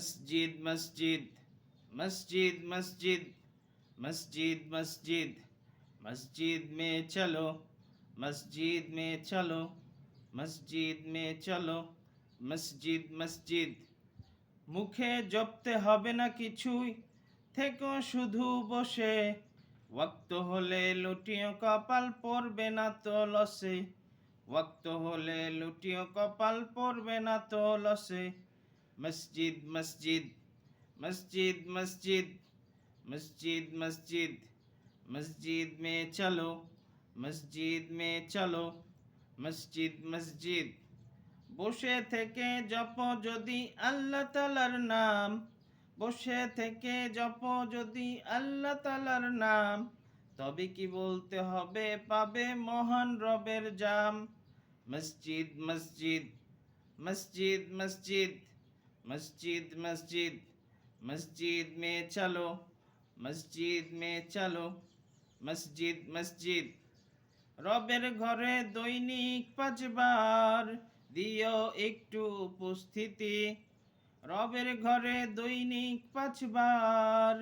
মসজিদ মসজিদ মসজিদ মসজিদ মসজিদ মসজিদ মসজিদ में चलो মসজিদ में चलो মসজিদ में चलो মসজিদ মসজিদ মুখে জপতে হবে না কিছুই থেকো শুধু বসে ওয়াক্ত হলে লুটিও কপাল পড়বে না তো লসে ওয়াক্ত হলে লুটিও কপাল পড়বে না তো লসে মসজিদ মসজিদ মসজিদ মসজিদ মসজিদ মসজিদ মসজিদ में चलो মসজিদ में चलो মসজিদ মসজিদ বসে থেকে জপ যদি আল্লাহ তাআলার নাম বসে থেকে জপ যদি আল্লাহ তাআলার নাম তবে কি বলতে হবে পাবে মহান রবের জাম মসজিদ মসজিদ মসজিদ মসজিদ মসজিদ মসজিদ মসজিদ में चलो মসজিদ में चलो মসজিদ মসজিদ রবের ঘরে দৈনিক 5 বার দিও একটু উপস্থিতি রবের ঘরে দৈনিক 5 বার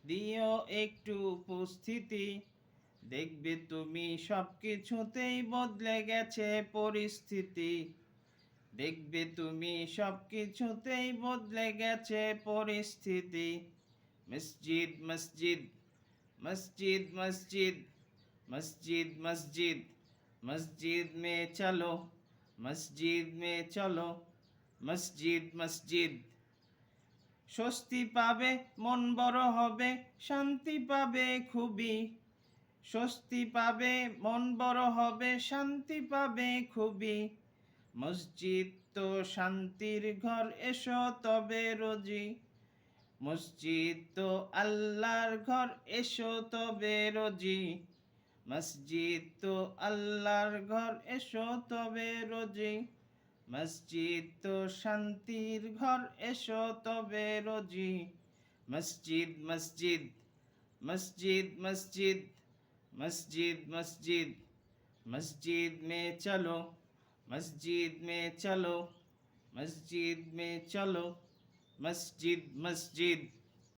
দিও একটু উপস্থিতি দেখবে তুমি সবকিছুতেই বদলে গেছে পরিস্থিতি দেখবে তুমি সবকিছুতেই বদলে গেছে পরিস্থিতি মসজিদ মসজিদ মসজিদ মসজিদ মসজিদ মসজিদ মসজিদ में चलो মসজিদ में चलो মসজিদ মসজিদ স্বস্তি পাবে মন বড় হবে শান্তি পাবে খুবই স্বস্তি পাবে মন বড় হবে শান্তি পাবে খুবই মসজিদ তো শান্তির ঘর এসো তবে রোজি মসজিদ তো আল্লাহর ঘর এসো তবে রোজি মসজিদ তো আল্লাহর ঘর এসো তবে রোজি মসজিদ তো শান্তির ঘর এসো তবে রোজি মসজিদ মসজিদ মসজিদ মসজিদ মসজিদ মসজিদ মসজিদ में चलो মসজিদ में चलो মসজিদ में चलो মসজিদ মসজিদ